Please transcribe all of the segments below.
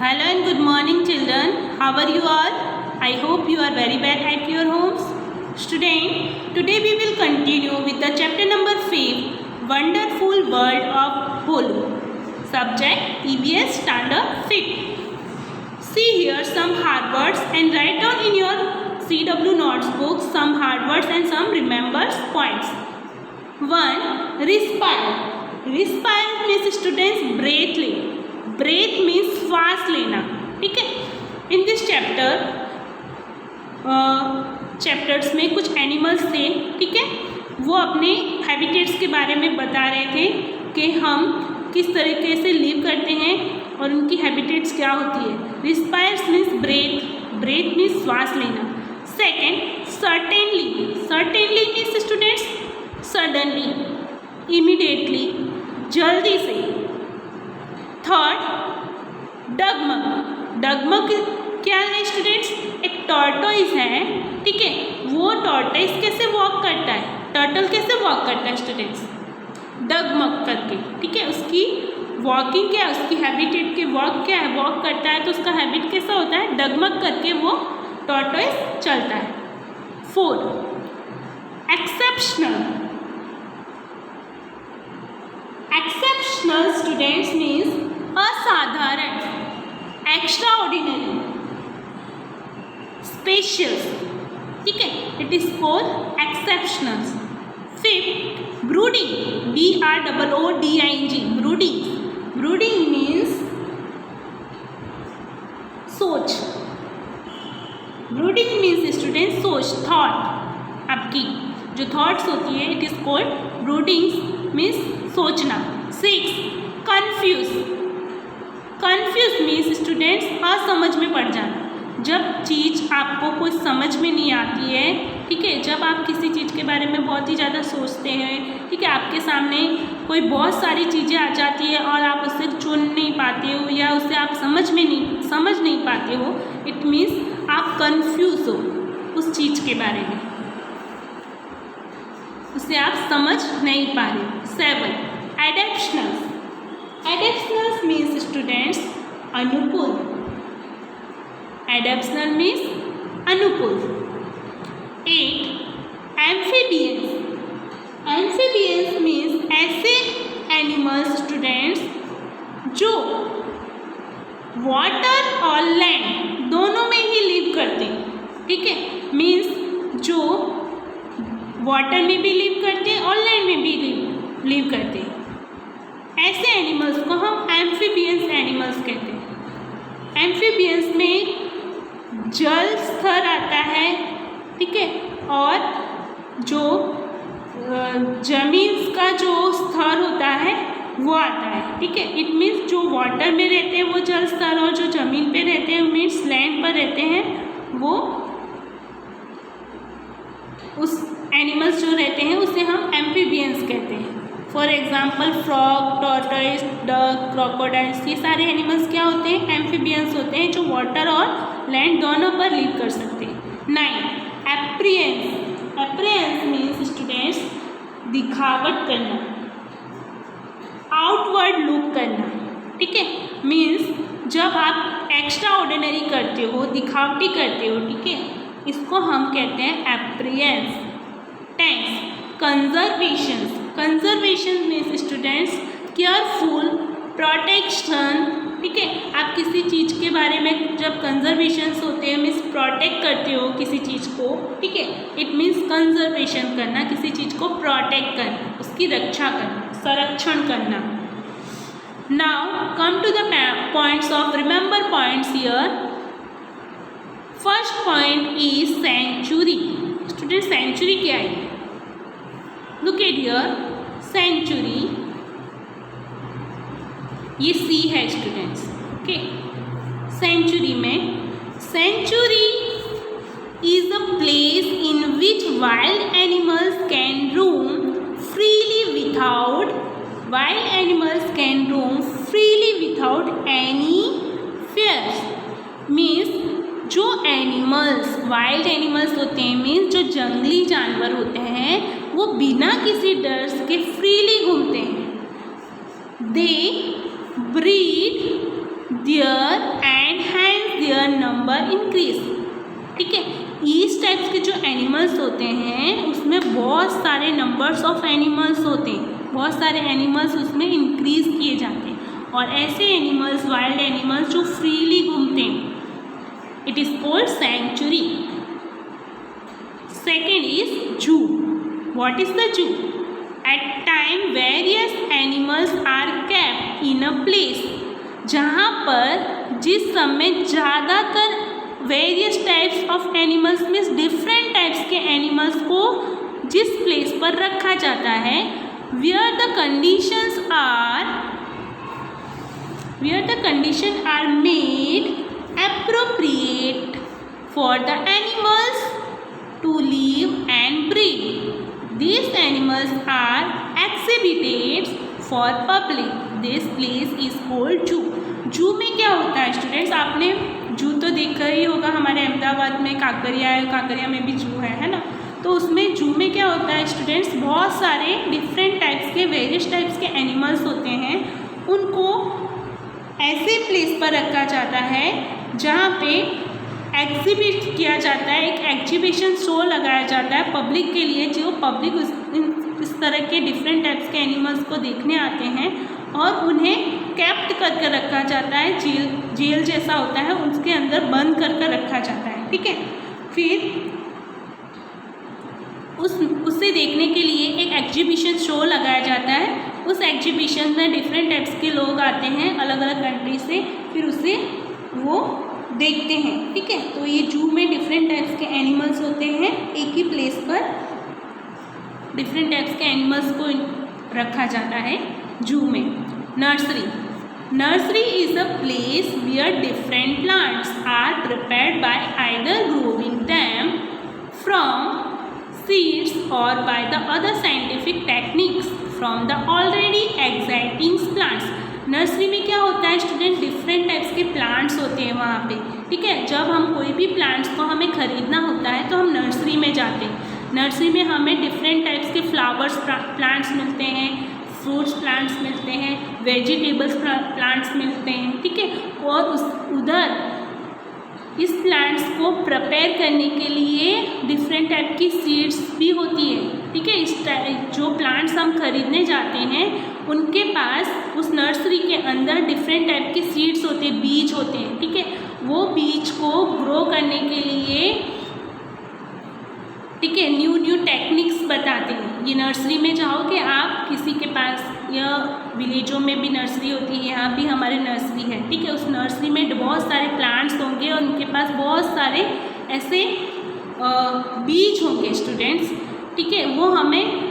Hello and good morning children. How are you all? I hope you are very well at your homes. Student, today we will continue with the chapter number 5, Wonderful World of Bolu. Subject EVS Standard 5. See here some hard words and write down in your CW notebook some hard words and some remembers points. 1. Respire. Respire means students breath ले. Breath means श्वास लेना. ठीक है. In this chapters में कुछ animals थे. ठीक है. वो अपने हैबिटेट्स के बारे में बता रहे थे कि हम किस तरीके से लिव करते हैं और उनकी हैबिटेट्स क्या होती है. रिस्पायर्स मीन्स ब्रेथ. ब्रेथ मीन्स श्वास लेना. Second certainly. Certainly means students suddenly, immediately, जल्दी से. थर्ड डगमग. डगमग क्या है स्टूडेंट्स? एक टॉर्टोइज है. ठीक है. वो टॉर्टोइज कैसे वॉक करता है? टर्टल कैसे वॉक करता है स्टूडेंट्स? डगमग करके. ठीक है. उसकी वॉकिंग क्या है? उसकी हैबिटेट की वॉक क्या है? वॉक करता है तो उसका हैबिट कैसा होता है? डगमग करके वो टॉर्टोइज चलता है. 4 एक्सेप्शनल. एक्सेप्शनल स्टूडेंट्स मीन्स असाधारण, एक्स्ट्रा ऑर्डिनरी, स्पेशियस. ठीक है. It is called exceptional. 5 brooding. BROODING. Brooding. Brooding means सोच. ब्रूडिंग मीन्स स्टूडेंट सोच, थॉट. आपकी जो थॉट्स होती है it is called brooding means सोचना. 6 कन्फ्यूज. कन्फ्यूज मीन्स स्टूडेंट्स असमझ में पड़ जाना. जब चीज़ आपको कुछ समझ में नहीं आती है. ठीक है. जब आप किसी चीज़ के बारे में बहुत ही ज़्यादा सोचते हैं. ठीक है. आपके सामने कोई बहुत सारी चीज़ें आ जाती है और आप उससे चुन नहीं पाते हो या उससे आप समझ नहीं पाते हो. इट मीन्स आप कन्फ्यूज हो उस चीज़ के बारे में, उसे आप समझ नहीं पा रहे. 7 एडेप्शनल. एडेप्शनल मीन्स स्टूडेंट्स अनुकूल. एडेप्शनल मीन्स अनुकूल. 8 एम्फीबियंस. एम्फीबियंस मीन्स ऐसे एनिमल्स स्टूडेंट्स जो वाटर और लैंड दोनों में ही लिव करते हैं. ठीक है. मीन्स जो वाटर में भी लिव करते हैं और लैंड में भी लिव करते हैं. ऐसे एनिमल्स को हम एम्फीबियंस एनिमल्स कहते हैं. एम्फीबियंस में जल स्तर आता है. ठीक है. और जो जमीन का जो स्तर होता है वो आता है. ठीक है. इट मीन्स जो वाटर में रहते हैं वो जल स्तर, और जो जमीन पे रहते हैं मीन्स लैंड पर रहते हैं वो उस एनिमल्स जो रहते हैं उसे हम एम्फीबियंस कहते हैं. For example frog, tortoise, duck, crocodiles, ये सारे एनिमल्स क्या होते हैं? एम्फीबियंस होते हैं जो वाटर और लैंड दोनों पर लिव कर सकते हैं. 9 एप्रियंस. एप्रियंस मीन्स स्टूडेंट्स दिखावट करना, आउटवर्ड लुक करना. ठीक है. मीन्स जब आप एक्स्ट्रा ऑर्डिनरी करते हो, दिखावटी करते हो. ठीक है. इसको हम कहते हैं appearance. 10 conservation. Conservation means students careful, protection. ठीक है. आप किसी चीज़ के बारे में जब कंजर्वेशंस होते हैं मीन्स प्रोटेक्ट करते हो किसी चीज़ को. ठीक है. इट मीन्स कंजर्वेशन करना, किसी चीज़ को प्रोटेक्ट करना, उसकी रक्षा करना, संरक्षण करना. Now come to the points of remember points here. First point is sanctuary. Student sanctuary क्या है? Look at here. सेंचुरी ये सी है स्टूडेंट्स. ओके. सेंचुरी में sanctuary is a place in which wild animals can roam freely without any fears. Means जो animals wild animals होते हैं means जो जंगली जानवर होते हैं वो बिना किसी डर के फ्रीली घूमते हैं. They breed there their number increase. ठीक है, इस टाइप्स के जो एनिमल्स होते हैं उसमें बहुत सारे नंबर्स ऑफ एनिमल्स होते हैं, बहुत सारे एनिमल्स उसमें इंक्रीज किए जाते हैं। और ऐसे एनिमल्स, वाइल्ड एनिमल्स जो फ्रीली घूमते हैं, it is called sanctuary. Second is zoo. What is the zoo? At time various animals are kept in a place, जहाँ पर जिस समय ज़्यादातर various types of animals means different types के animals को जिस प्लेस पर रखा जाता है, where the condition are made appropriate for the animals to live and breed. These animals are exhibited for public. This place is called zoo. जू में क्या होता है स्टूडेंट्स? आपने जू तो देखा ही होगा, हमारे अहमदाबाद में काकरिया में भी जू है ना। तो उसमें जू में क्या होता है स्टूडेंट्स, बहुत सारे डिफरेंट टाइप्स के, वेरियस टाइप्स के एनिमल्स होते हैं, उनको ऐसे प्लेस पर रखा जाता है जहाँ पे एग्जिबिट किया जाता है, एक एग्जीबिशन शो लगाया जाता है पब्लिक के लिए, जो पब्लिक इस तरह के डिफरेंट टाइप्स के एनिमल्स को देखने आते हैं और उन्हें कैप्ट करके रखा जाता है, जेल जैसा होता है उसके अंदर बंद करके रखा जाता है। ठीक है, फिर उसे देखने के लिए एक एग्जीबिशन शो लगाया जाता है। उस एग्जीबिशन में डिफरेंट टाइप्स के लोग आते हैं अलग अलग कंट्री से, फिर उसे वो देखते हैं। ठीक है, तो ये जू में डिफरेंट टाइप्स के एनिमल्स होते हैं, एक ही प्लेस पर डिफरेंट टाइप्स के एनिमल्स को रखा जाता है जू में। Nursery is a place where different plants are prepared by either growing them from seeds or by the other scientific techniques from the already existing plants. Nursery में क्या होता है स्टूडेंट, डिफरेंट टाइप्स के plants होते हैं वहाँ पे। ठीक है, जब हम कोई भी प्लांट्स को हमें ख़रीदना होता है तो हम नर्सरी में जाते हैं। नर्सरी में हमें डिफरेंट टाइप्स के फ्लावर्स प्लांट्स मिलते हैं, फ्रूट्स प्लांट्स मिलते हैं, वेजिटेबल्स प्लांट्स मिलते हैं। ठीक है, और उधर इस प्लांट्स को प्रिपेयर करने के लिए डिफरेंट टाइप की सीड्स भी होती है। ठीक है, इस जो प्लांट्स हम खरीदने जाते हैं उनके पास उस नर्सरी के अंदर डिफरेंट टाइप की सीड्स होते हैं, बीज होते हैं। ठीक है, वो बीज को ग्रो करने के लिए ठीक है न्यू टेक्निक्स बताते हैं। ये नर्सरी में जाओगे आप किसी के पास, या विलेजों में भी नर्सरी होती है, यहाँ भी हमारे नर्सरी है। ठीक है, उस नर्सरी में बहुत सारे प्लांट्स होंगे और उनके पास बहुत सारे ऐसे बीज होंगे स्टूडेंट्स। ठीक है, वो हमें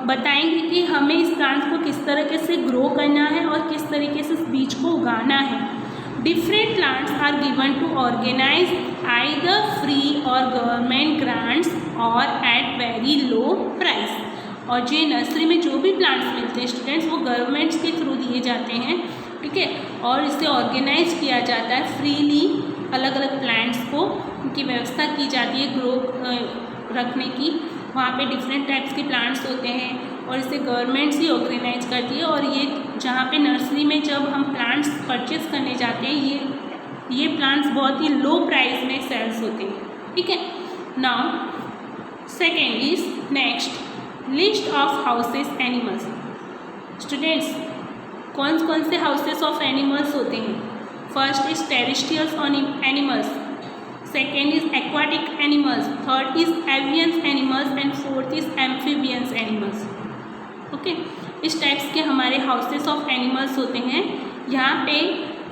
बताएंगे कि हमें इस प्लांट को किस तरीके से ग्रो करना है और किस तरीके से इस बीज को उगाना है। Different plants are given to organise either free और गवर्नमेंट ग्रांट्स और एट वेरी लो प्राइस। और जो नर्सरी में जो भी प्लांट्स मिलते हैं स्टूडेंट्स, वो गवर्नमेंट्स के थ्रू दिए जाते हैं। ठीक है, और इसे ऑर्गेनाइज किया जाता है फ्रीली, अलग अलग प्लांट्स को उनकी व्यवस्था की जाती है ग्रो रखने की। वहाँ पे डिफरेंट टाइप्स के प्लांट्स होते हैं और इसे गवर्नमेंट्स ही ऑर्गेनाइज करती है। और ये जहाँ पे नर्सरी में जब हम प्लांट्स परचेस करने जाते हैं, ये प्लांट्स बहुत ही लो प्राइस में सेल्स होते हैं। ठीक है, now second is next list of houses animals. Students, कौन कौन से हाउसेस ऑफ एनिमल्स होते हैं? First is terrestrial animals, second is aquatic animals, third is avians animals and fourth is amphibians animals. Okay, इस टाइप्स के हमारे houses of animals होते हैं। यहाँ पे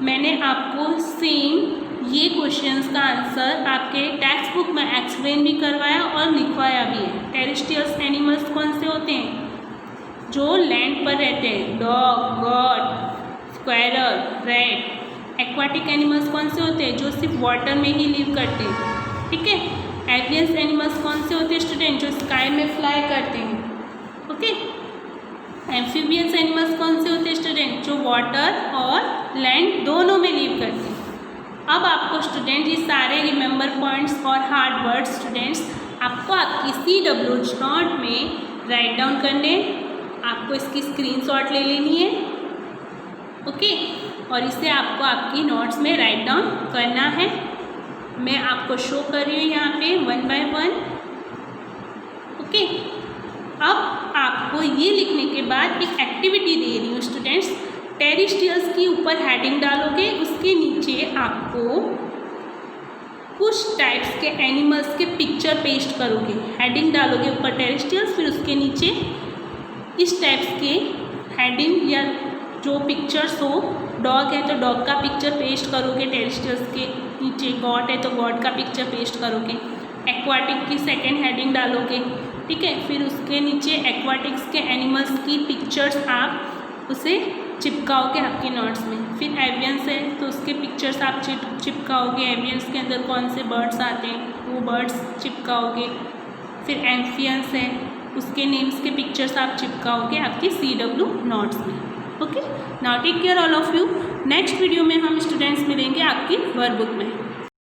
मैंने आपको सेम ये क्वेश्चंस का आंसर आपके टेक्स्ट बुक में एक्सप्लेन भी करवाया और लिखवाया भी है। टेरेस्ट्रियल एनिमल्स कौन से होते हैं? जो लैंड पर रहते हैं, dog, God, squirrel, rat. Aquatic animals कौन से होते हैं? जो सिर्फ वाटर में ही लिव करते हैं। ठीक है, एवियंस एनिमल्स कौन से होते हैं स्टूडेंट? जो स्काई में फ्लाई करते हैं। ओके, एम्फीबियंस एनिमल्स कौन से होते हैं स्टूडेंट? जो वाटर और लैंड दोनों में लिव करते हैं। अब आपको स्टूडेंट ये सारे रिमेंबर पॉइंट्स और हार्ड वर्ड्स स्टूडेंट्स आपको आपकी CW नोट में राइट डाउन करने, आपको इसकी स्क्रीनशॉट ले लेनी है। ओके, और इसे आपको आपकी नोट्स में राइट डाउन करना है। मैं आपको शो कर रही हूँ यहाँ पे 1 बाय 1। ओके, अब आपको ये लिखने के बाद एक एक्टिविटी दे रही हूँ स्टूडेंट्स। टेरेस्ट्रियल्स की ऊपर हेडिंग डालोगे, उसके नीचे आपको कुछ टाइप्स के एनिमल्स के पिक्चर पेस्ट करोगे। हेडिंग डालोगे ऊपर टेरेस्ट्रियल्स, फिर उसके नीचे इस टाइप्स के हेडिंग या जो पिक्चर्स हो, डॉग है तो डॉग का पिक्चर पेस्ट करोगे टेरेस्ट्रियल्स के नीचे, गॉड है तो गॉड का पिक्चर पेस्ट करोगे। एक्वाटिक की सेकेंड हेडिंग डालोगे, ठीक है। फिर उसके नीचे एक्वाटिक्स के एनिमल्स की पिक्चर्स आप उसे चिपकाओगे आपके नोट्स में। फिर एवियंस है तो उसके पिक्चर्स आप चिपकाओगे। एवियंस के अंदर कौन से बर्ड्स आते हैं वो बर्ड्स चिपकाओगे। फिर एम्फियंस है, उसके नेम्स के पिक्चर्स आप चिपकाओगे आपके CW नोट्स में। Okay, now take care all of you. Next video में हम स्टूडेंट्स मिलेंगे आपकी वर्कबुक में।